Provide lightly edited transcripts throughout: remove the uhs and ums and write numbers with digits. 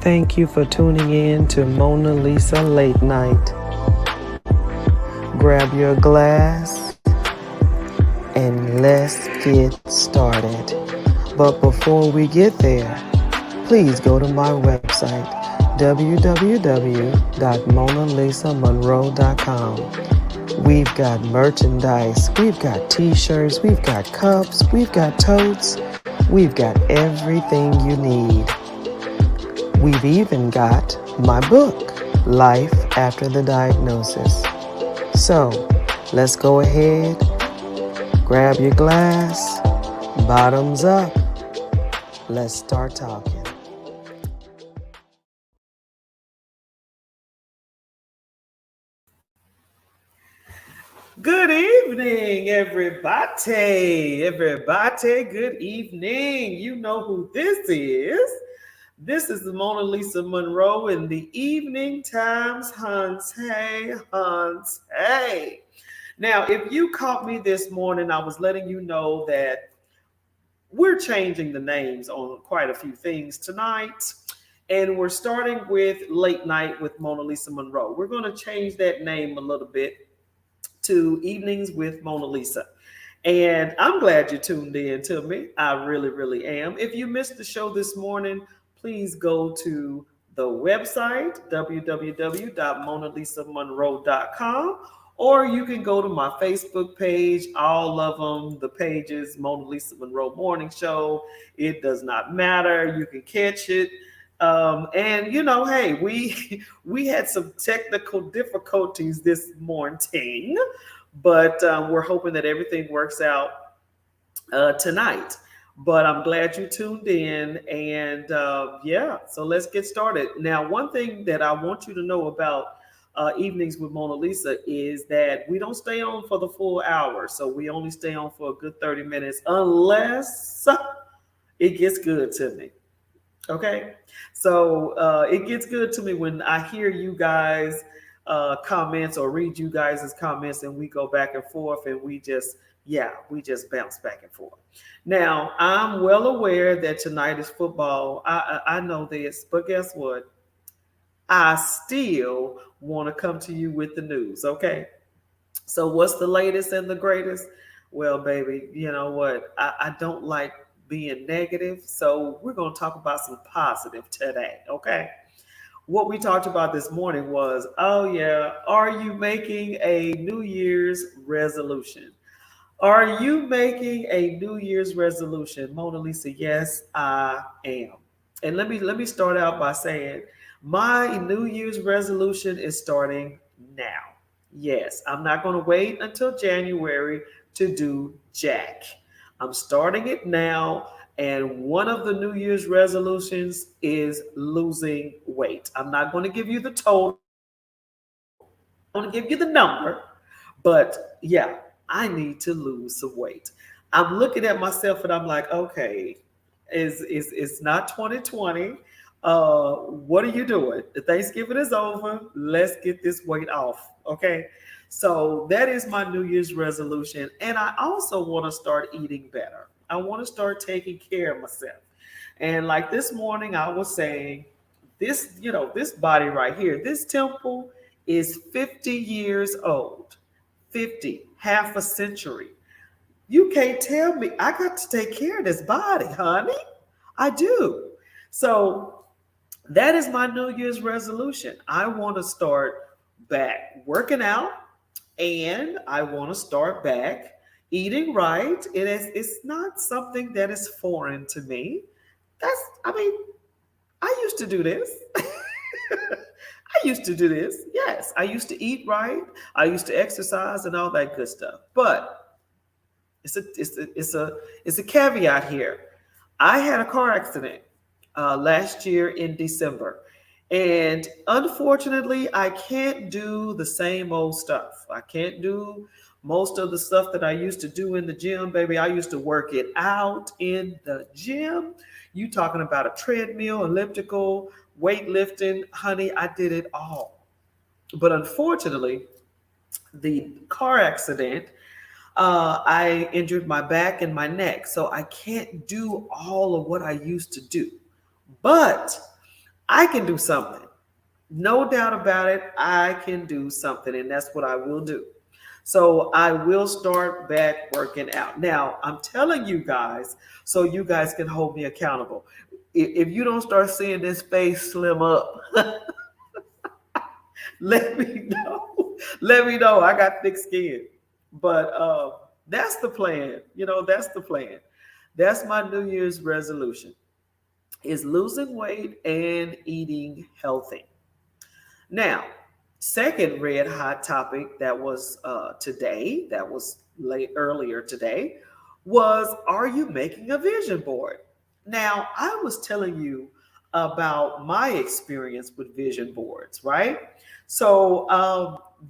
Thank you for tuning in to Mona Lisa Late Night. Grab your glass and let's get started. But before we get there, please go to my website, www.monalisamonroe.com. We've got merchandise, we've got t-shirts, we've got cups, we've got totes, we've got everything you need. We've even got my book, Life After the Diagnosis. So, let's go ahead, grab your glass, bottoms up. Let's start talking. Good evening, everybody. Good evening. You know who this is. This is the Mona Lisa Monroe in the evening times. Hunts, hey. Now, if you caught me this morning, I was letting you know that we're changing the names on quite a few things tonight. And we're starting with Late Night with Mona Lisa Monroe. We're going to change that name a little bit to Evenings with Mona Lisa. And I'm glad you tuned in to me. I really, really am. If you missed the show this morning, please go to the website, www.monalisamonroe.com, or you can go to my Facebook page, all of them, the pages, Mona Lisa Monroe Morning Show. It does not matter. You can catch it. And you know, hey, we had some technical difficulties this morning, but we're hoping that everything works out tonight. But I'm glad you tuned in, and yeah, so let's get started. Now, one thing that I want you to know about Evenings with Mona Lisa is that we don't stay on for the full hour, so we only stay on for a good 30 minutes unless it gets good to me. Okay, so it gets good to me when I hear you guys comments or read you guys' comments, and we go back and forth, and we just bounce back and forth. Now, I'm well aware that tonight is football. I know this, but guess what? I still want to come to you with the news. Okay, so what's the latest and the greatest? Well, baby, you know what? I don't like being negative. So we're going to talk about some positive today. Okay. What we talked about this morning was, oh yeah, are you making a New Year's resolution? Are you making a New Year's resolution? Mona Lisa, yes, I am. And let me start out by saying my New Year's resolution is starting now. Yes, I'm not going to wait until January to do Jack. I'm starting it now. And one of the New Year's resolutions is losing weight. I'm not going to give you the total, I'm going to give you the number, but yeah, I need to lose some weight. I'm looking at myself and I'm like, okay, it's not 2020. What are you doing? The Thanksgiving is over. Let's get this weight off. Okay. So that is my New Year's resolution. And I also want to start eating better. I want to start taking care of myself. And like this morning, I was saying, this body right here, this temple is 50 years old. 50, half a century. You can't tell me I got to take care of this body, honey. I do. So that is my New Year's resolution. I want to start back working out, and I want to start back eating right. It's not something that is foreign to me. I mean, I used to do this. I used to do this. Yes, I used to eat right. I used to exercise and all that good stuff. But it's a caveat here. I had a car accident last year in December. And unfortunately, I can't do the same old stuff. I can't do most of the stuff that I used to do in the gym, baby. I used to work it out in the gym. You talking about a treadmill, elliptical, weightlifting, honey, I did it all. But unfortunately, the car accident, I injured my back and my neck. So I can't do all of what I used to do. But I can do something. No doubt about it. I can do something, and that's what I will do. So I will start back working out. Now, I'm telling you guys, so you guys can hold me accountable. If you don't start seeing this face slim up, let me know. Let me know. I got thick skin. But that's the plan. That's the plan. That's my New Year's resolution is losing weight and eating healthy. Now, second red hot topic that was today, that was late earlier today, was are you making a vision board? Now, I was telling you about my experience with vision boards, right? So,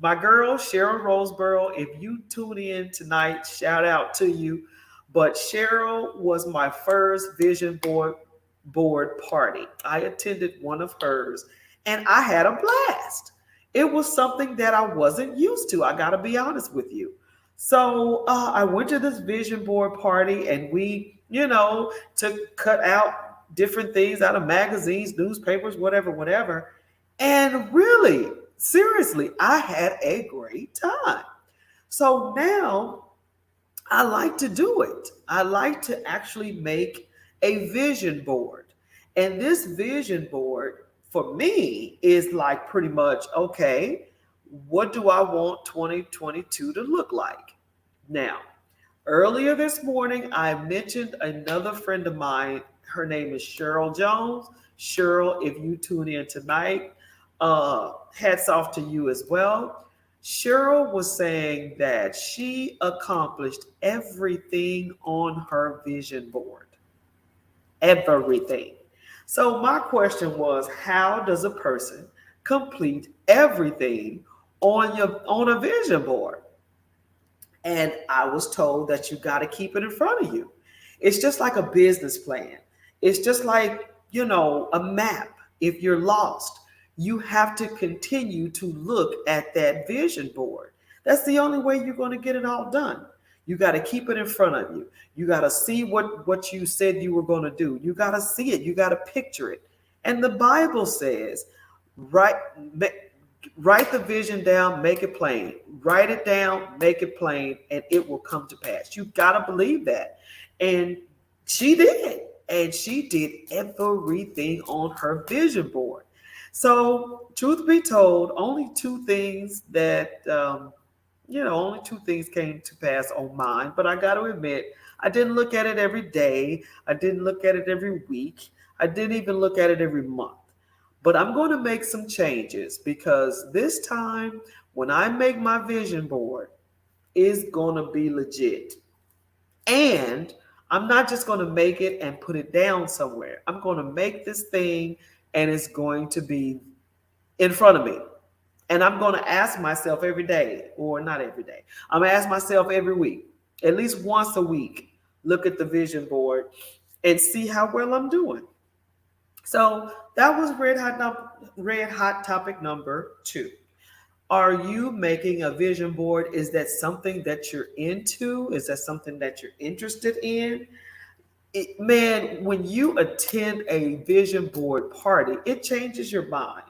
my girl, Cheryl Roseborough, if you tune in tonight, shout out to you. But Cheryl was my first vision board party. I attended one of hers and I had a blast. It was something that I wasn't used to. I got to be honest with you. So I went to this vision board party and we, took cut out different things out of magazines, newspapers, whatever, whatever. And really, seriously, I had a great time. So now I like to do it. I like to actually make a vision board. And this vision board for me is like pretty much okay, what do I want 2022 to look like? Now, earlier this morning, I mentioned another friend of mine. Her name is Cheryl Jones. Cheryl, if you tune in tonight, hats off to you as well. Cheryl was saying that she accomplished everything on her vision board. Everything. So my question was, how does a person complete everything on a vision board? And I was told that you got to keep it in front of you. It's just like a business plan. It's just like, a map. If you're lost, you have to continue to look at that vision board. That's the only way you're going to get it all done. You got to keep it in front of you. You got to see what you said you were going to do. You got to see it. You got to picture it. And the Bible says, write, write the vision down, make it plain. Write it down, make it plain, and it will come to pass. You got to believe that. And she did. And she did everything on her vision board. So, truth be told, only two things came to pass on mine. But I got to admit, I didn't look at it every day. I didn't look at it every week. I didn't even look at it every month. But I'm going to make some changes because this time, when I make my vision board, it's going to be legit. And I'm not just going to make it and put it down somewhere. I'm going to make this thing and it's going to be in front of me. And I'm going to ask myself every day, or not every day, I'm going to ask myself every week, at least once a week, look at the vision board and see how well I'm doing. So that was red hot topic number 2. Are you making a vision board? Is that something that you're into? Is that something that you're interested in? Man, when you attend a vision board party, it changes your mind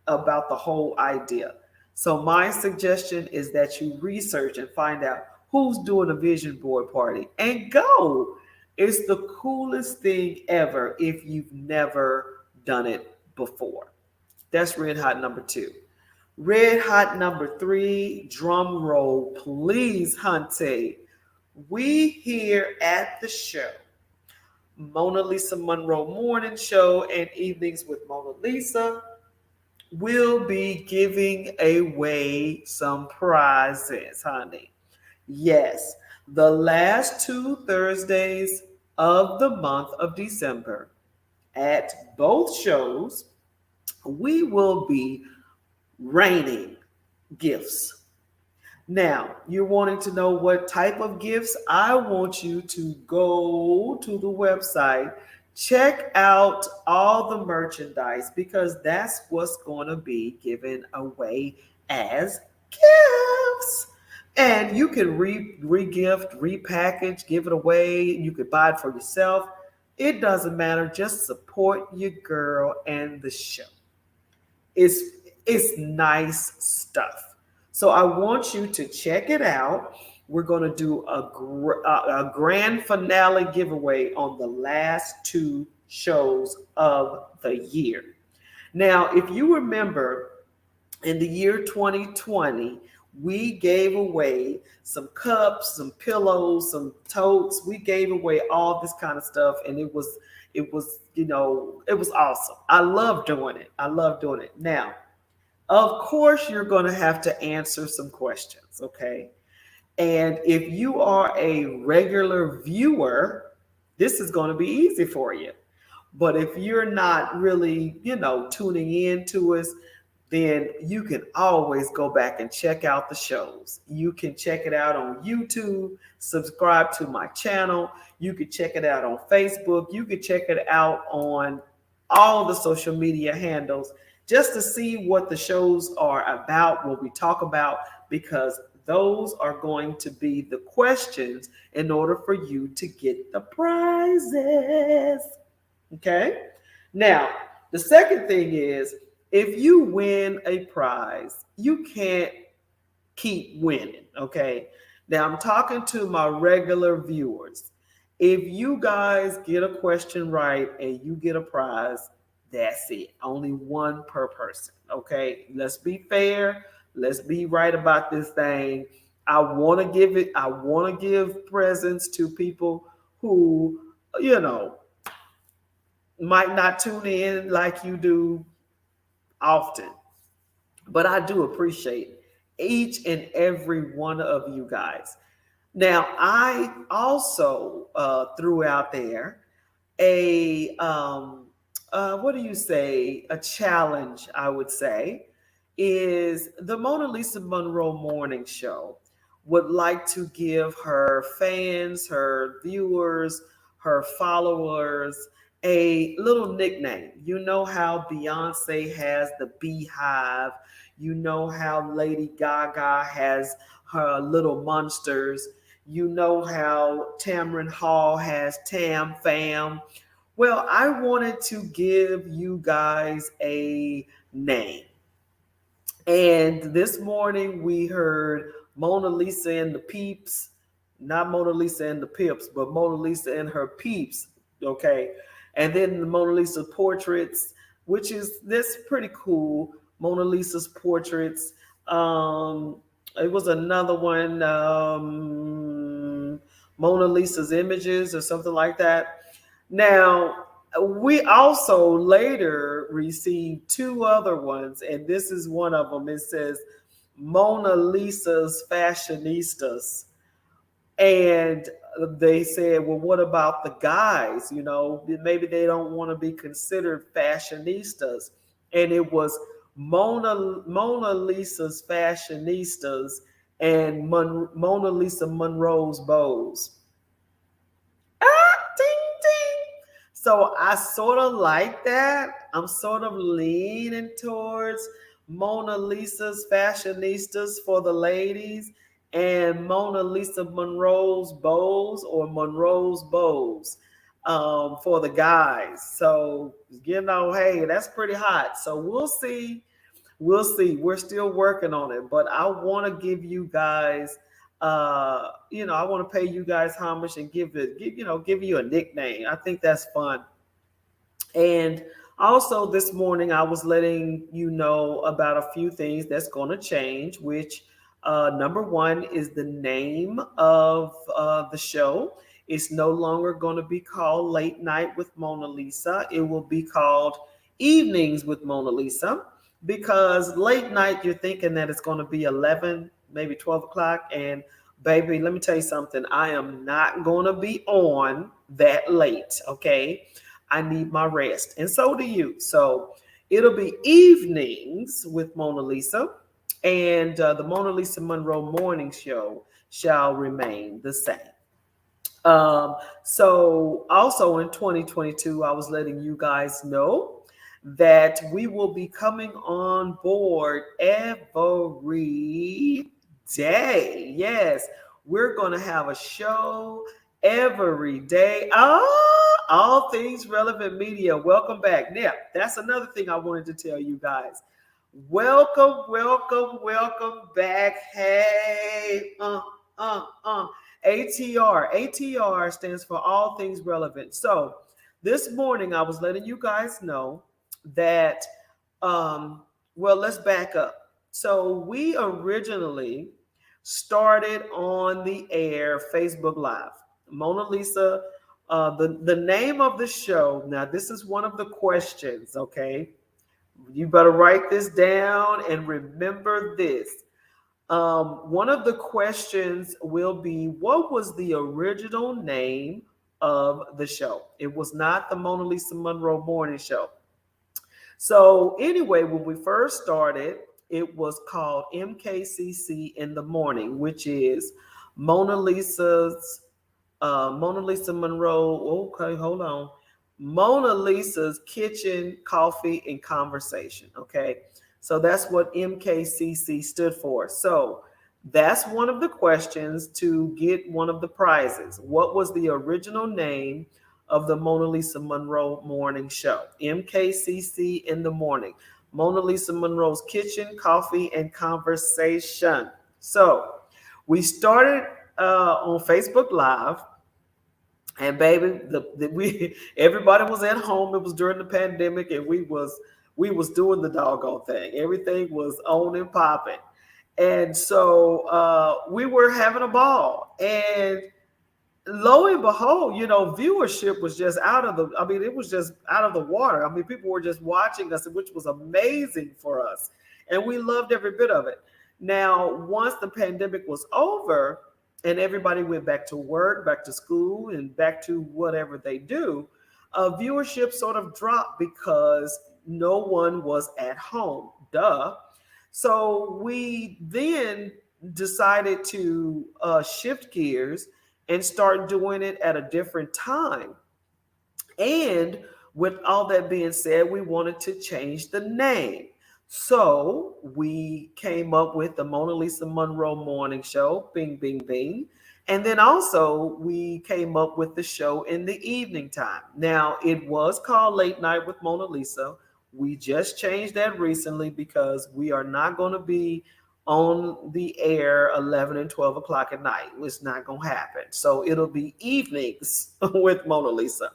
about the whole idea. So my suggestion is that you research and find out who's doing a vision board party and go. It's the coolest thing ever if you've never done it before. That's red hot number 2. Red hot number 3, drum roll, please, Hunty. We here at the show, Mona Lisa Monroe Morning Show and Evenings with Mona Lisa, will be giving away some prizes, honey. Yes, the last 2 Thursdays of the month of December at both shows, we will be raining gifts. Now, you're wanting to know what type of gifts? I want you to go to the website, check out all the merchandise because that's what's going to be given away as gifts. And you can re-gift, repackage, give it away. You could buy it for yourself. It doesn't matter. Just support your girl and the show. It's it's nice stuff. So I want you to check it out. We're going to do a grand finale giveaway on the last two shows of the year. Now, if you remember, in the year 2020, we gave away some cups, some pillows, some totes. We gave away all this kind of stuff, and it was awesome. I love doing it. I love doing it. Now, of course, you're going to have to answer some questions, okay? And if you are a regular viewer, this is going to be easy for you. But if you're not really, tuning in to us, then you can always go back and check out the shows. You can check it out on YouTube, subscribe to my channel. You can check it out on Facebook. You can check it out on all the social media handles just to see what the shows are about, what we talk about, because those are going to be the questions in order for you to get the prizes. Okay? Now, the second thing is, if you win a prize, you can't keep winning, okay? Now, I'm talking to my regular viewers. If you guys get a question right and you get a prize, that's it. Only one per person, okay? Let's be fair. Let's be right about this thing. I want to give presents to people who, might not tune in like you do often, but I do appreciate each and every one of you guys. Now, I also threw out there a what do you say? A challenge, I would say, is the Mona Lisa Monroe Morning Show would like to give her fans, her viewers, her followers a little nickname. You know how Beyonce has the Beehive. You know how Lady Gaga has her little monsters. You know how Tamron Hall has Tam Fam. Well, I wanted to give you guys a name. And this morning we heard Mona Lisa and the Peeps, not Mona Lisa and the Pips, but Mona Lisa and her Peeps, okay? And then the Mona Lisa portraits, which is this pretty cool. Mona Lisa's portraits. It was another one, Mona Lisa's images or something like that. Now, we also later received two other ones, and this is one of them. It says Mona Lisa's Fashionistas. And they said, well, what about the guys? Maybe they don't want to be considered fashionistas. And it was Mona Lisa's Fashionistas and Mona Lisa Monroe's Bows. Ding, ding. So I sort of like that. I'm sort of leaning towards Mona Lisa's Fashionistas for the ladies and Mona Lisa Monroe's Bows or Monroe's Bows for the guys. So, hey, that's pretty hot. So we'll see. We'll see. We're still working on it, but I want to give you guys, I want to pay you guys homage and give you a nickname. I think that's fun. And also this morning, I was letting you know about a few things that's going to change, which number one is the name of the show. It's no longer going to be called Late Night with Mona Lisa. It will be called Evenings with Mona Lisa, because late night, you're thinking that it's going to be 11, maybe 12 o'clock. And baby, let me tell you something. I am not going to be on that late, okay? I need my rest. And so do you. So it'll be Evenings with Mona Lisa. And the Mona Lisa Monroe Morning Show shall remain the same. So also in 2022, I was letting you guys know that we will be coming on board every day. Yes, we're going to have a show every day. All Things Relevant Media. Welcome back. Now, that's another thing I wanted to tell you guys. Welcome, welcome, welcome back. Hey, ATR. ATR stands for All Things Relevant. So this morning I was letting you guys know that, well, let's back up. So we originally started on the air Facebook Live. Mona Lisa, the name of the show. Now, this is one of the questions, okay? You better write this down and remember this. One of the questions will be, what was the original name of the show? It was not the Mona Lisa Monroe Morning Show. So anyway, when we first started, it was called MKCC in the Morning, which is Mona Lisa's Mona Lisa Monroe. Okay, hold on. Mona Lisa's Kitchen, Coffee, and Conversation. Okay, so that's what MKCC stood for. So that's one of the questions to get one of the prizes. What was the original name of the Mona Lisa Monroe Morning Show? MKCC in the Morning. Mona Lisa Monroe's Kitchen, Coffee, and Conversation. So we started on Facebook Live. And baby, we everybody was at home. It was during the pandemic, and we was doing the doggone thing. Everything was on and popping, and so we were having a ball. And lo and behold, viewership was just out of the. I mean, it was just out of the water. I mean, people were just watching us, which was amazing for us, and we loved every bit of it. Now, once the pandemic was over and everybody went back to work, back to school, and back to whatever they do, viewership sort of dropped because no one was at home. Duh. So we then decided to shift gears and start doing it at a different time. And with all that being said, we wanted to change the name. So we came up with the Mona Lisa Monroe Morning Show, bing, bing, bing. And then also we came up with the show in the evening time. Now, it was called Late Night with Mona Lisa. We just changed that recently because we are not going to be on the air 11 and 12 o'clock at night. It's not going to happen. So it'll be evenings with Mona Lisa.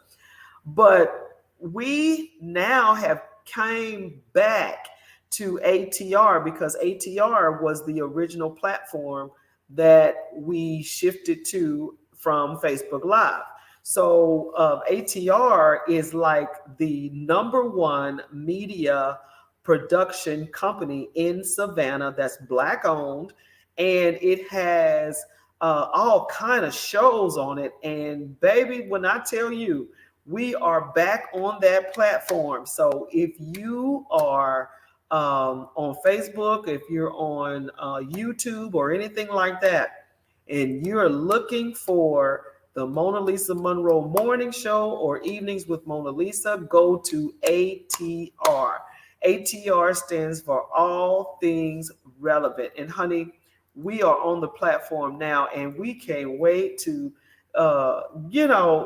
But we now have came back to ATR because ATR was the original platform that we shifted to from Facebook Live. So ATR is like the #1 media production company in Savannah that's Black owned, and it has all kind of shows on it. And baby, when I tell you, we are back on that platform. So if you are on Facebook, if you're on YouTube or anything like that, and you're looking for the Mona Lisa Monroe Morning Show or Evenings with Mona Lisa, go to ATR. ATR stands for All Things Relevant. And honey, we are on the platform now, and we can't wait to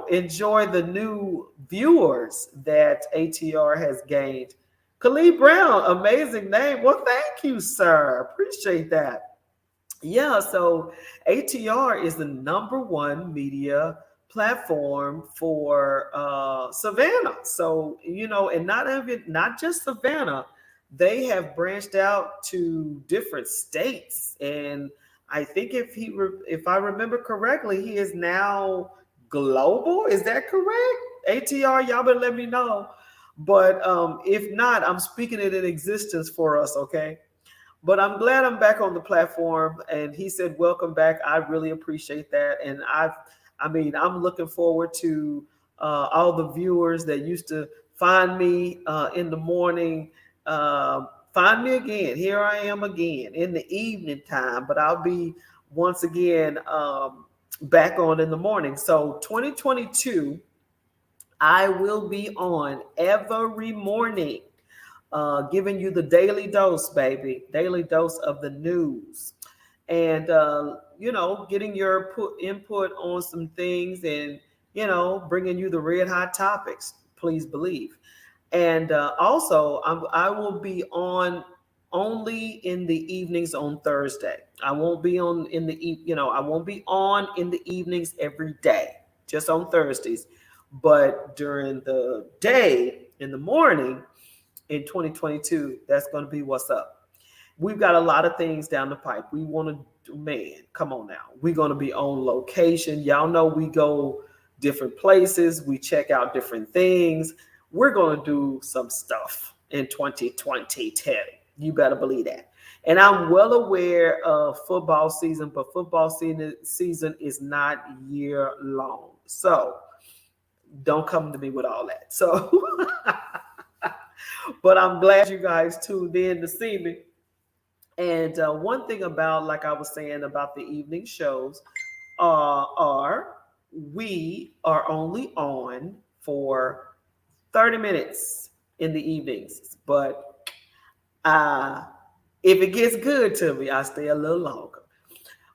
enjoy the new viewers that ATR has gained. Khalid Brown, amazing name. Well, thank you, sir. Appreciate that. Yeah, so ATR is the #1 media platform for Savannah. So, and not just Savannah, they have branched out to different states. And I think if I remember correctly, he is now global. Is that correct? ATR, y'all better let me know. But if not, I'm speaking it in existence for us, okay? But I'm glad I'm back on the platform. And he said, welcome back. I really appreciate that. And I'm looking forward to all the viewers that used to find me in the morning. Find me again. Here I am again in the evening time, but I'll be once again back on in the morning. So 2022, I will be on every morning, giving you the daily dose, baby, daily dose of the news, and getting your input on some things, and bringing you the red hot topics. Please believe. And also, I will be on only in the evenings on Thursday. I won't be on in the I won't be on in the evenings every day, just on Thursdays. But during the day in the morning in 2022, that's going to be what's up. We've got a lot of things down the pipe. We want to, man, come on now. We're going to be on location. Y'all know we go different places. We check out different things. We're going to do some stuff in 2022. You better believe that. And I'm well aware of football season, but football season is not year long. So don't come to me with all that. So, but I'm glad you guys tuned in to see me. And one thing about, like I was saying about the evening shows, are we are only on for 30 minutes in the evenings. But if it gets good to me, I stay a little longer.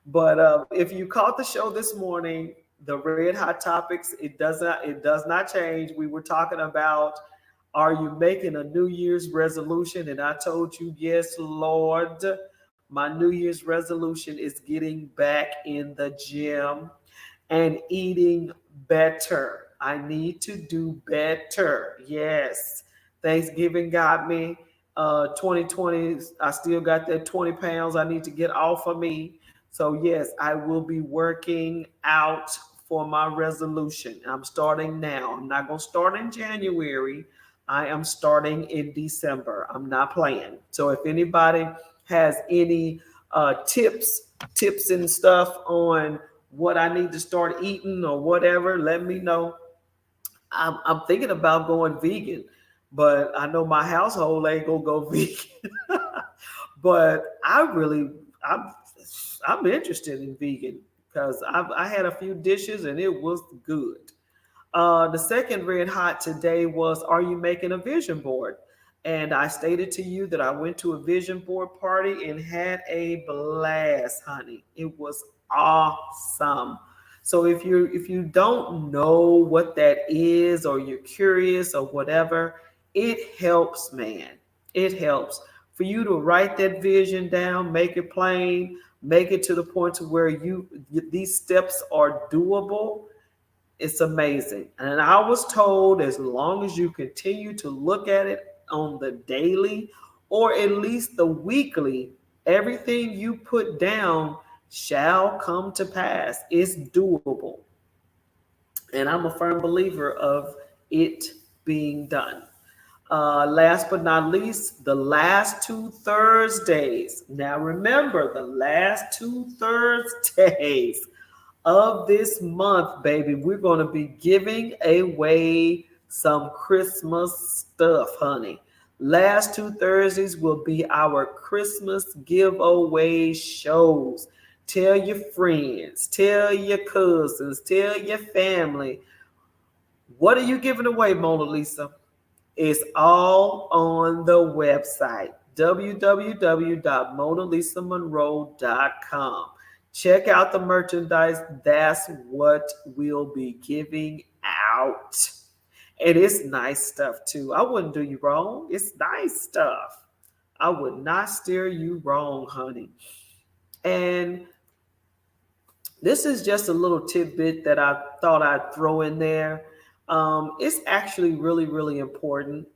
But if you caught the show this morning, the red hot topics, it does not change. We were talking about, are you making a New Year's resolution? And I told you, yes, Lord, my New Year's resolution is getting back in the gym and eating better. I need to do better. Yes. Thanksgiving got me. 2020, I still got that 20 pounds I need to get off of me. So yes, I will be working out for my resolution. I'm starting now. I'm not going to start in January. I am starting in December. I'm not playing. So if anybody has any tips and stuff on what I need to start eating or whatever, let me know. I'm thinking about going vegan, but I know my household ain't gonna go vegan. But I'm interested in vegan because I had a few dishes and it was good. The second red hot today was, are you making a vision board? And I stated to you that I went to a vision board party and had a blast, honey. It was awesome. So if you don't know what that is, or you're curious or whatever, it helps, man. It helps for you to write that vision down, make it plain, make it to the point to where these steps are doable. It's amazing. And I was told, as long as you continue to look at it on the daily or at least the weekly, everything you put down shall come to pass. It's doable. And I'm a firm believer of it being done. Last but not least, the last two Thursdays. Now remember, the last two Thursdays of this month, baby, we're going to be giving away some Christmas stuff, honey. Last two Thursdays will be our Christmas giveaway shows. Tell your friends, tell your cousins, tell your family. What are you giving away, Mona Lisa? It's all on the website, www.monalisamonroe.com. Check out the merchandise. That's what we'll be giving out. And it's nice stuff too. I wouldn't do you wrong. It's nice stuff. I would not steer you wrong, honey. And this is just a little tidbit that I thought I'd throw in there. It's actually really, really important.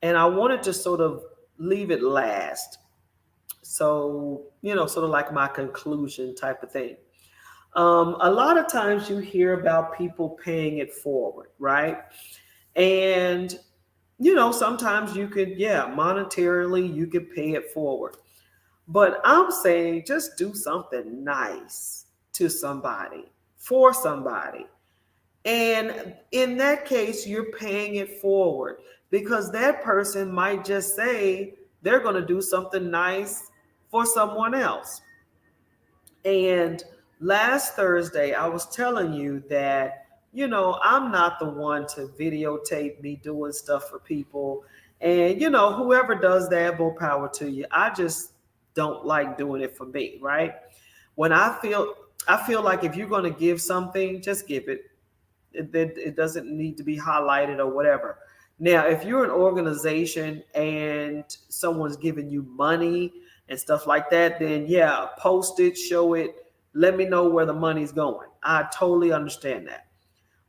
And I wanted to sort of leave it last. So, sort of like my conclusion type of thing. A lot of times you hear about people paying it forward, right? And, sometimes you could, monetarily, you could pay it forward. But I'm saying just do something nice to somebody, for somebody. And in that case, you're paying it forward because that person might just say they're going to do something nice for someone else. And last Thursday, I was telling you that, I'm not the one to videotape me doing stuff for people. And, whoever does that, more power to you. I just don't like doing it for me, right? When I feel like if you're going to give something, just give it. It doesn't need to be highlighted or whatever. Now, if you're an organization and someone's giving you money and stuff like that, then yeah, post it, show it, let me know where the money's going. I totally understand that.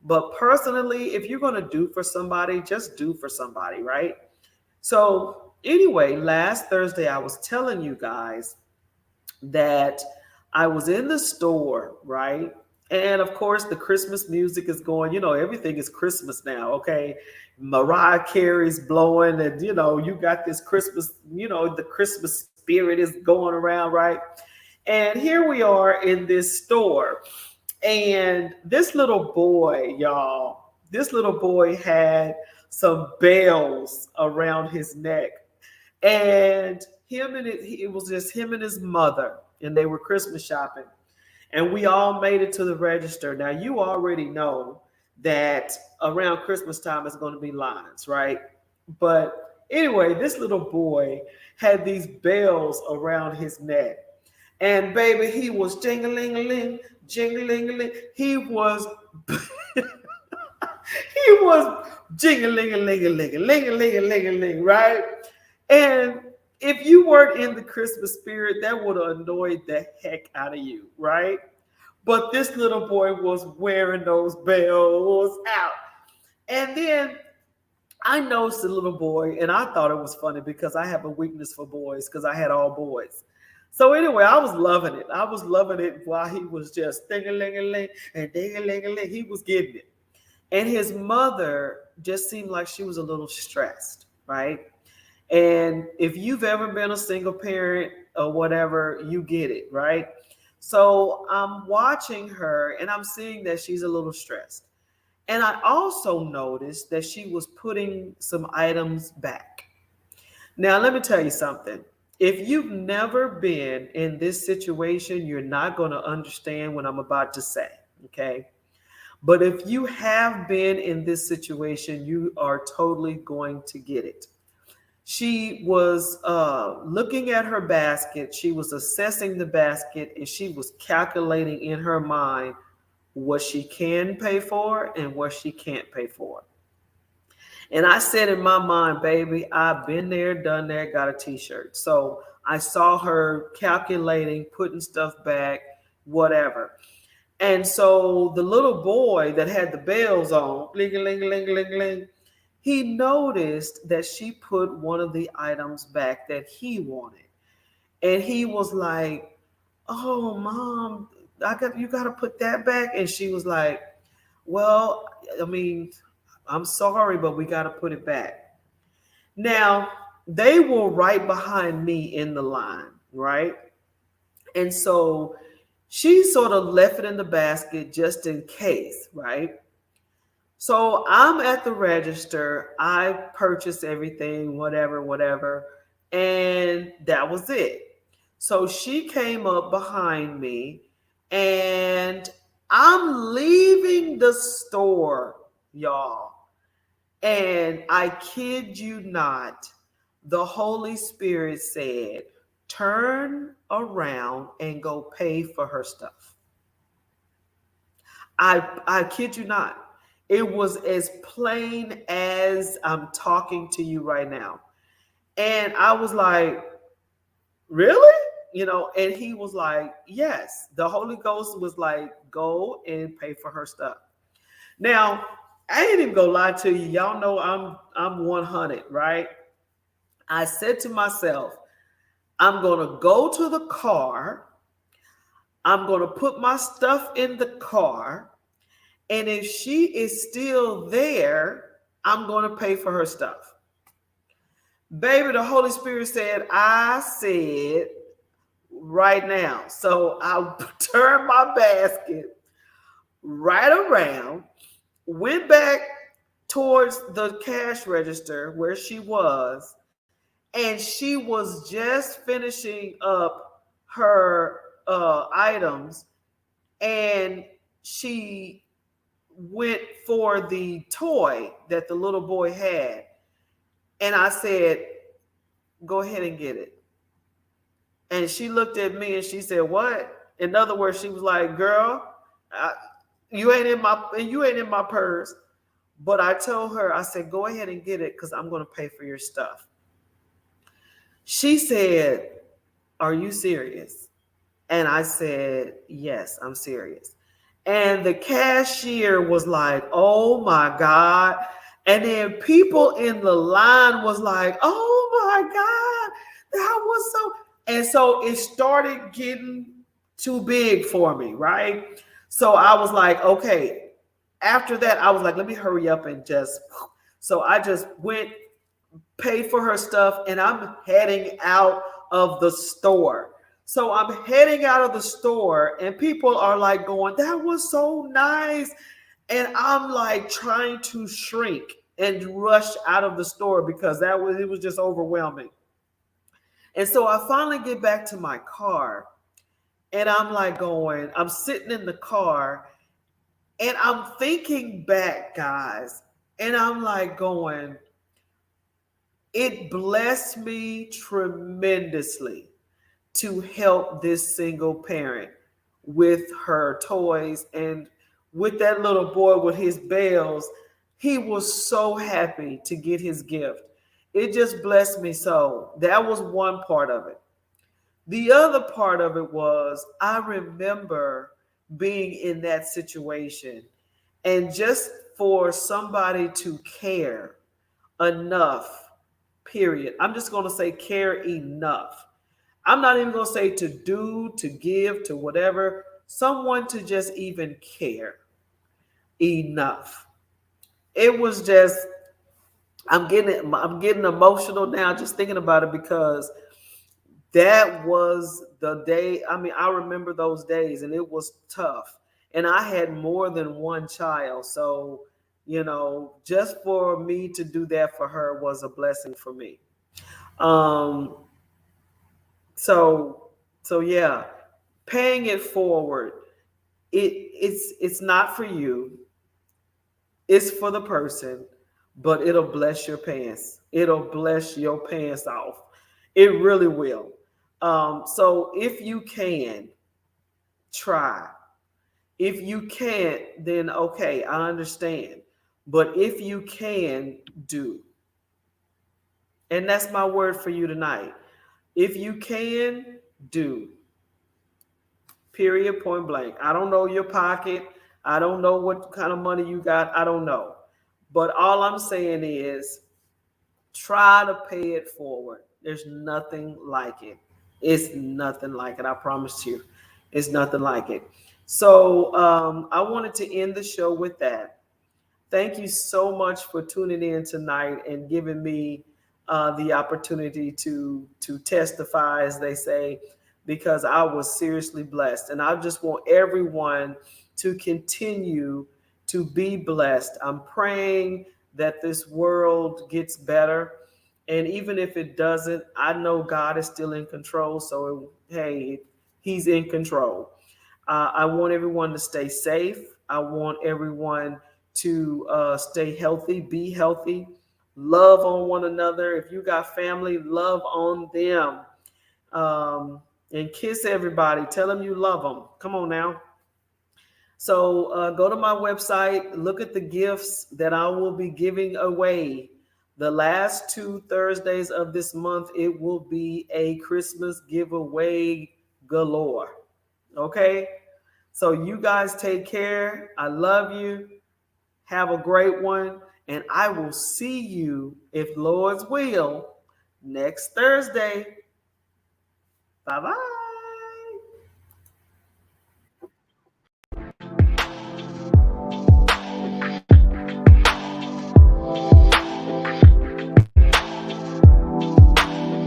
But personally, if you're going to do for somebody, just do for somebody, right? So, anyway, last Thursday, I was telling you guys that I was in the store, right? And of course, the Christmas music is going, everything is Christmas now, okay? Mariah Carey's blowing, and you got this Christmas, the Christmas spirit is going around, right? And here we are in this store. And this little boy, y'all, this little boy had some bells around his neck. And it was just him and his mother, and they were Christmas shopping. And we all made it to the register. Now, you already know that around Christmas time it's going to be lines, right? But anyway, this little boy had these bells around his neck. And baby, he was jingling, jingling. He was he was jingling, ling, right? And if you weren't in the Christmas spirit, that would have annoyed the heck out of you, right? But this little boy was wearing those bells out. And then I noticed the little boy, and I thought it was funny because I have a weakness for boys because I had all boys. So anyway, I was loving it. I was loving it while he was just ding-a-ling-a-ling and ding-a-ling-a-ling. He was getting it. And his mother just seemed like she was a little stressed, right? And if you've ever been a single parent or whatever, you get it, right? So I'm watching her and I'm seeing that she's a little stressed. And I also noticed that she was putting some items back. Now, let me tell you something. If you've never been in this situation, you're not going to understand what I'm about to say, okay? But if you have been in this situation, you are totally going to get it. She was looking at her basket. She was assessing the basket, and she was calculating in her mind what she can pay for and what she can't pay for. And I said in my mind, baby, I've been there, done that, got a t-shirt. So I saw her calculating, putting stuff back, whatever. And so the little boy that had the bells on, ling, ling, ling, ling, ling, he noticed that she put one of the items back that he wanted. And he was like, oh, Mom, you got to put that back. And she was like, well, I mean, I'm sorry, but we got to put it back. Now, they were right behind me in the line, right? And so she sort of left it in the basket just in case, right? So I'm at the register. I purchased everything, whatever. And that was it. So she came up behind me and I'm leaving the store, y'all. And I kid you not, the Holy Spirit said, turn around and go pay for her stuff. I kid you not. It was as plain as I'm talking to you right now. And I was like, really? And he was like, yes. The Holy Ghost was like, go and pay for her stuff. Now, I ain't even gonna lie to you. Y'all know I'm 100, right? I said to myself, I'm gonna go to the car. I'm gonna put my stuff in the car. And if she is still there, I'm gonna pay for her stuff. Baby, the Holy Spirit said, I said right now. So I turned my basket right around, went back towards the cash register where she was, and she was just finishing up her items, and she went for the toy that the little boy had. And I said, go ahead and get it. And she looked at me and she said, what? In other words, she was like, girl, You ain't in my purse. But I told her, I said, go ahead and get it because I'm going to pay for your stuff. She said, are you serious? And I said, yes, I'm serious. And the cashier was like, oh my God. And then people in the line was like, oh my God, that was so. And so it started getting too big for me, right? So I was like, okay. After that, I was like, let me hurry up and just. So I just went, paid for her stuff, and I'm heading out of the store. So I'm heading out of the store, and people are like going, that was so nice. And I'm like trying to shrink and rush out of the store because it was just overwhelming. And so I finally get back to my car, and I'm like going, I'm sitting in the car, and I'm thinking back, guys, and I'm like going, it blessed me tremendously to help this single parent with her toys and with that little boy with his bells. He was so happy to get his gift. It just blessed me so. That was one part of it. The other part of it was I remember being in that situation, and just for somebody to care enough, period. I'm just going to say care enough. I'm not even going to say to do, to give, to whatever. Someone to just even care enough. It was just, I'm getting emotional now just thinking about it because that was the day. I mean, I remember those days and it was tough. And I had more than one child. So, just for me to do that for her was a blessing for me. Um, so so yeah, paying it forward. It's not for you. It's for the person, but it'll bless your pants. It'll bless your pants off. It really will. So if you can, try. If you can't, then okay, I understand. But if you can, do. And that's my word for you tonight. If you can, do. Period, point blank. I don't know your pocket. I don't know what kind of money you got. I don't know. But all I'm saying is try to pay it forward. There's nothing like it. It's nothing like it. I promise you. It's nothing like it. So I wanted to end the show with that. Thank you so much for tuning in tonight and giving me the opportunity to testify, as they say, because I was seriously blessed. And I just want everyone to continue to be blessed. I'm praying that this world gets better. And even if it doesn't, I know God is still in control. So, hey, He's in control. I want everyone to stay safe. I want everyone to stay healthy, be healthy, love on one another. If you got family, love on them. And kiss everybody. Tell them you love them. Come on now. So go to my website, look at the gifts that I will be giving away. The last 2 Thursdays of this month, it will be a Christmas giveaway galore. Okay? So you guys take care. I love you. Have a great one. And I will see you, if Lord's will, next Thursday. Bye-bye.